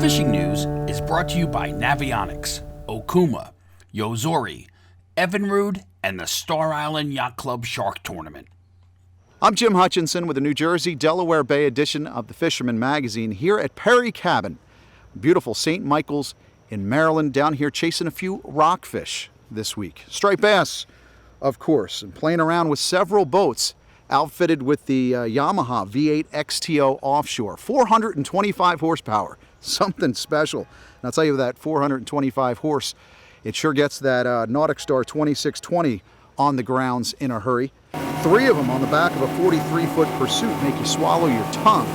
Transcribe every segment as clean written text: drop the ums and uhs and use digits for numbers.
fishing news is brought to you by Navionics, Okuma, Yozori, Evinrude, and the Star Island Yacht Club Shark Tournament. I'm Jim Hutchinson with the New Jersey, Delaware Bay edition of the Fisherman magazine here at Perry Cabin. Beautiful St. Michael's in Maryland, down here chasing a few rockfish this week. Striped bass, of course, and playing around with several boats outfitted with the Yamaha V8 XTO Offshore. 425 horsepower, something special. And I'll tell you that 425 horse, it sure gets that Nautic Star 2620 on the grounds in a hurry. 3 of them on the back of a 43-foot Pursuit make you swallow your tongue.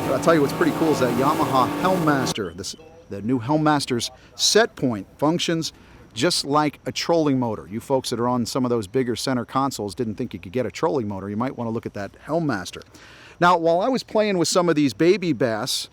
But I'll tell you what's pretty cool is that Yamaha Helmmaster, the new Helmmaster's set point functions just like a trolling motor. You folks that are on some of those bigger center consoles didn't think you could get a trolling motor. You might want to look at that Helmmaster. Now, while I was playing with some of these baby bass,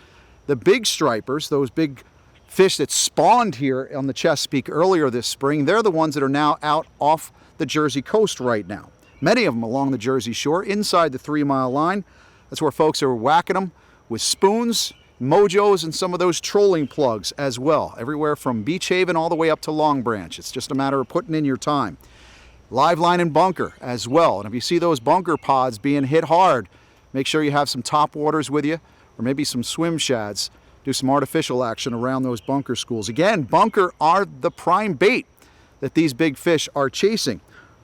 the big stripers, those big fish that spawned here on the Chesapeake earlier this spring, they're the ones that are now out off the Jersey coast right now. Many of them along the Jersey shore, inside the 3-mile line. That's where folks are whacking them with spoons, mojos, and some of those trolling plugs as well. Everywhere from Beach Haven all the way up to Long Branch. It's just a matter of putting in your time. Live line and bunker as well. And if you see those bunker pods being hit hard, make sure you have some top waters with you, or maybe some swim shads. Do some artificial action around those bunker schools. Again, bunker are the prime bait that these big fish are chasing.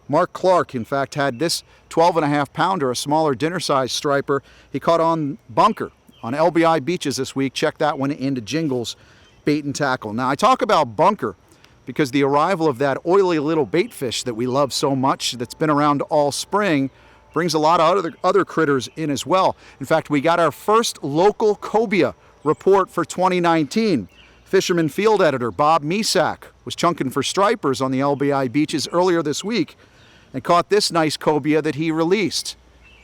Mark Clark, in fact, had this 12.5 pounder, a smaller dinner size striper, he caught on bunker on LBI beaches this week. Check that one into Jingles Bait and Tackle. Now, I talk about bunker because the arrival of that oily little bait fish that we love so much, that's been around all spring, brings a lot of other critters in as well. In fact, we got our first local cobia report for 2019. Fisherman field editor Bob Misak was chunking for stripers on the LBI beaches earlier this week and caught this nice cobia that he released.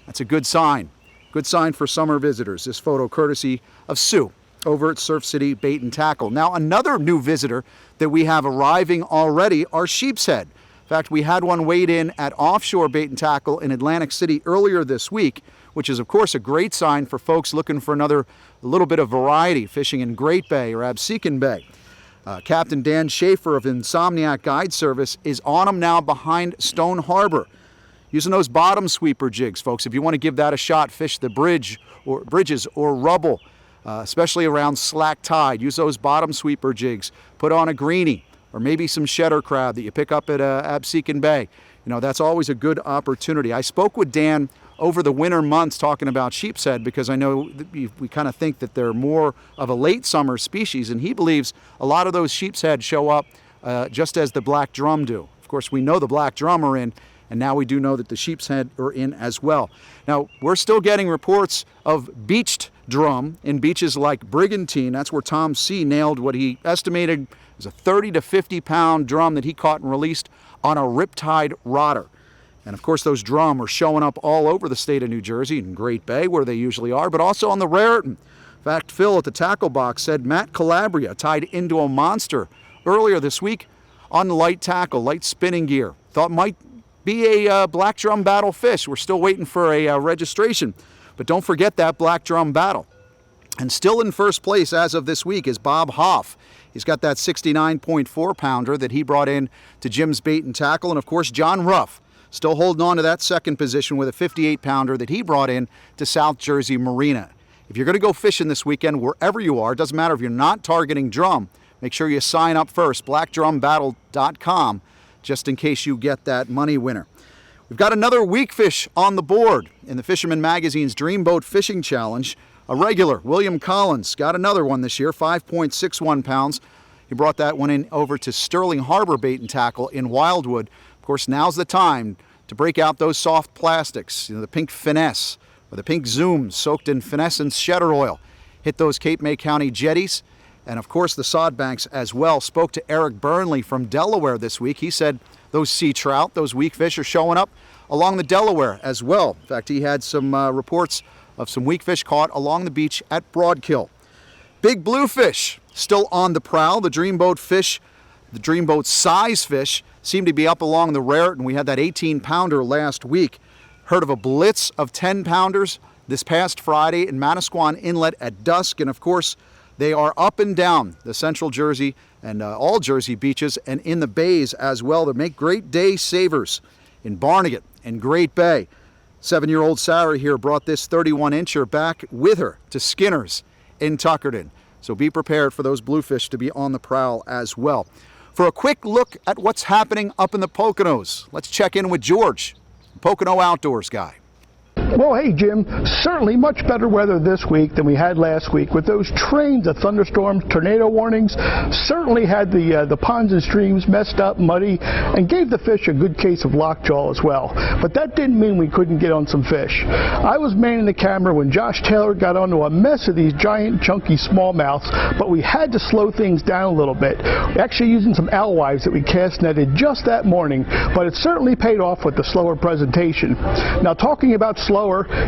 That's a good sign. Good sign for summer visitors. This photo courtesy of Sue over at Surf City Bait and Tackle. Now, another new visitor that we have arriving already are Sheepshead. In fact, we had one weighed in at Offshore Bait and Tackle in Atlantic City earlier this week, which is, of course, a great sign for folks looking for a little bit of variety, fishing in Great Bay or Absecon Bay. Captain Dan Schaefer of Insomniac Guide Service is on them now behind Stone Harbor. Using those bottom sweeper jigs, folks. If you want to give that a shot, fish the bridges or rubble, especially around slack tide. Use those bottom sweeper jigs. Put on a greenie or maybe some shedder crab that you pick up at Absecon Bay. You know, that's always a good opportunity. I spoke with Dan over the winter months talking about sheepshead because I know we kind of think that they're more of a late summer species, and he believes a lot of those sheepshead show up just as the black drum do. Of course, we know the black drum are in, and now we do know that the sheepshead are in as well. Now, we're still getting reports of beached drum in beaches like Brigantine. That's where Tom C. nailed what he estimated was a 30 to 50 pound drum that he caught and released on a riptide rodder. And of course, those drum are showing up all over the state of New Jersey, in Great Bay, where they usually are, but also on the Raritan. In fact, Phil at the tackle box said Matt Calabria tied into a monster earlier this week on light tackle, light spinning gear. Thought might be a black drum battle fish. We're still waiting for a registration, but don't forget that black drum battle. And still in first place as of this week is Bob Hoff. He's got that 69.4 pounder that he brought in to Jim's Bait and Tackle. And of course, John Ruff still holding on to that second position with a 58 pounder that he brought in to South Jersey Marina. If you're going to go fishing this weekend, wherever you are, doesn't matter if you're not targeting drum, make sure you sign up first, blackdrumbattle.com, just in case you get that money winner. We've got another Weakfish on the board in the Fisherman Magazine's Dreamboat Fishing Challenge. A regular, William Collins, got another one this year, 5.61 pounds. He brought that one in over to Sterling Harbor Bait and Tackle in Wildwood. Of course, now's the time to break out those soft plastics, the pink finesse or the pink zoom soaked in finessence shedder oil. Hit those Cape May County jetties and, of course, the sod banks as well. Spoke to Eric Burnley from Delaware this week. He said those sea trout, those weakfish are showing up along the Delaware as well. In fact, he had some reports of some weakfish caught along the beach at Broadkill. Big bluefish still on the prowl. The Dreamboat fish, the Dreamboat size fish, seem to be up along the Raritan. We had that 18-pounder last week. Heard of a blitz of 10-pounders this past Friday in Manasquan Inlet at dusk. And of course, They are up and down the central Jersey and all Jersey beaches and in the bays as well. They make great day savers in Barnegat and Great Bay. 7-year-old Sarah here brought this 31-incher back with her to Skinner's in Tuckerton. So be prepared for those bluefish to be on the prowl as well. For a quick look at what's happening up in the Poconos, let's check in with George, Pocono Outdoors guy. Well, hey, Jim, certainly much better weather this week than we had last week. With those trains of thunderstorms, tornado warnings, certainly had the ponds and streams messed up, muddy, and gave the fish a good case of lockjaw as well. But that didn't mean we couldn't get on some fish. I was manning the camera when Josh Taylor got onto a mess of these giant, chunky smallmouths, but we had to slow things down a little bit. Actually using some alewives that we cast netted just that morning, but it certainly paid off with the slower presentation. Now, talking about slower,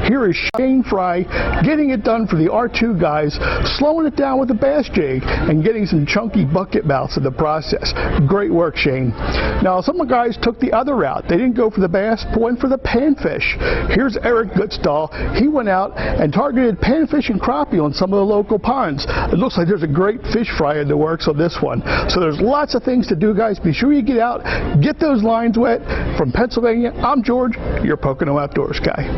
here is Shane Fry getting it done for the R2 guys, slowing it down with a bass jig and getting some chunky bucket mouths in the process. Great work, Shane. Now, some of the guys took the other route. They didn't go for the bass, but went for the panfish. Here's Eric Gutstall. He went out and targeted panfish and crappie on some of the local ponds. It looks like there's a great fish fry in the works on this one. So there's lots of things to do, guys. Be sure you get out, get those lines wet. From Pennsylvania, I'm George, your Pocono Outdoors guy.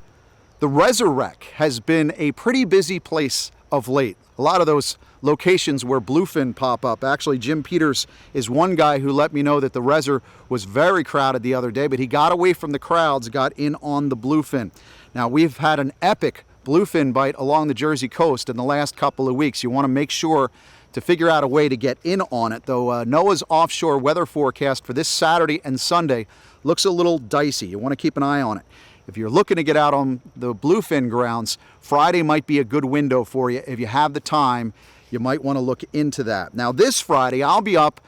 The Resurrect has been a pretty busy place of late. A lot of those locations where bluefin pop up. Actually, Jim Peters is one guy who let me know that the Resur was very crowded the other day, but he got away from the crowds, got in on the bluefin. Now, we've had an epic bluefin bite along the Jersey coast in the last couple of weeks. You want to make sure to figure out a way to get in on it, though NOAA's offshore weather forecast for this Saturday and Sunday looks a little dicey. You want to keep an eye on it. If you're looking to get out on the bluefin grounds, Friday might be a good window for you. If you have the time, you might want to look into that. Now, this Friday, I'll be up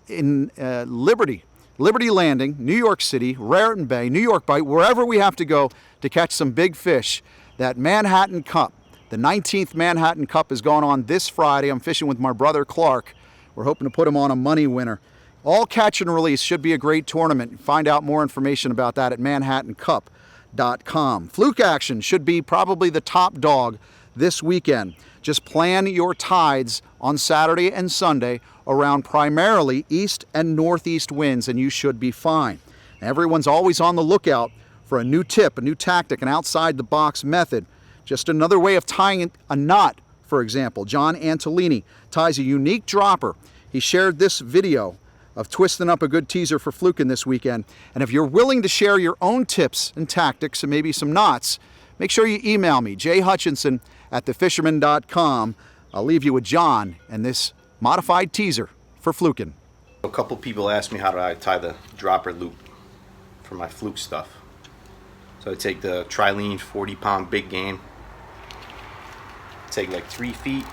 in Liberty Landing, New York City, Raritan Bay, New York Bight, wherever we have to go to catch some big fish. That Manhattan Cup, the 19th Manhattan Cup is going on this Friday. I'm fishing with my brother Clark. We're hoping to put him on a money winner. All catch and release, should be a great tournament. Find out more information about that at manhattancup.com. Fluke action should be probably the top dog this weekend. Just plan your tides on Saturday and Sunday around primarily east and northeast winds and you should be fine. Everyone's always on the lookout for a new tip, a new tactic, an outside the box method. Just another way of tying a knot, for example. John Antolini ties a unique dropper. He shared this video of twisting up a good teaser for fluking this weekend. And if you're willing to share your own tips and tactics and maybe some knots, make sure you email me, jhutchinson@thefisherman.com. I'll leave you with John and this modified teaser for fluking. A couple people asked me how do I tie the dropper loop for my fluke stuff. So I take the Trilene 40-pound big game, take like 3 feet,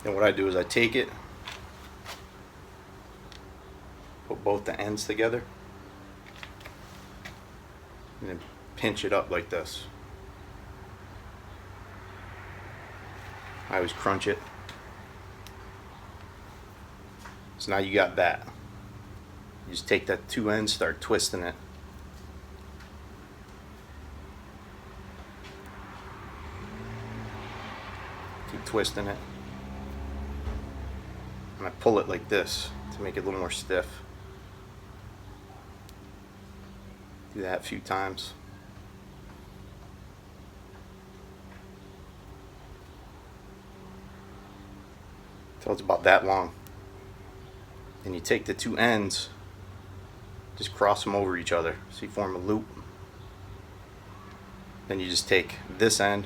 and what I do is I take it, put both the ends together, and then pinch it up like this. I always crunch it. So now you got that. You just take that 2 ends, start twisting it. Keep twisting it. And I pull it like this to make it a little more stiff. Do that a few times. Till it's about that long. Then you take the 2 ends, just cross them over each other so you form a loop. Then you just take this end,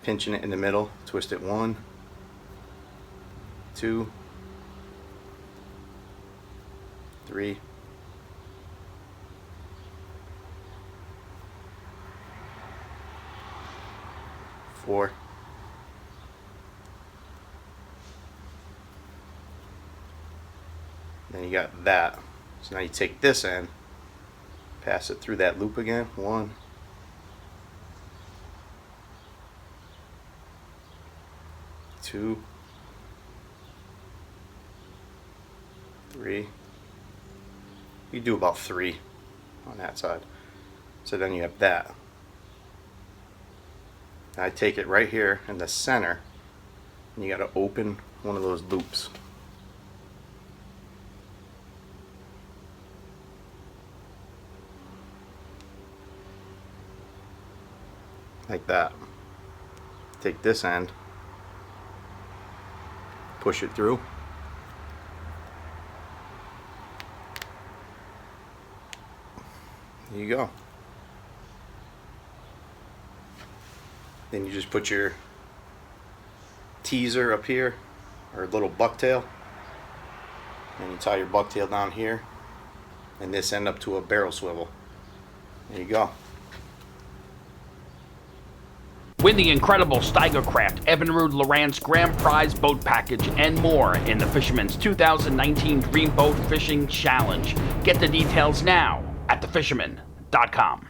pinching it in the middle, twist it 1, 2, 3, 4, then you got that. So now you take this end, pass it through that loop again. 1, 2, 3. You do about 3. on that side. So then you have that. I take it right here in the center, and you got to open one of those loops. Like that. Take this end, push it through. There you go. Then you just put your teaser up here, or a little bucktail, and you tie your bucktail down here, and this end up to a barrel swivel. There you go. Win the incredible Steigercraft Evinrude Lowrance Grand Prize Boat Package and more in the Fisherman's 2019 Dreamboat Fishing Challenge. Get the details now at thefisherman.com.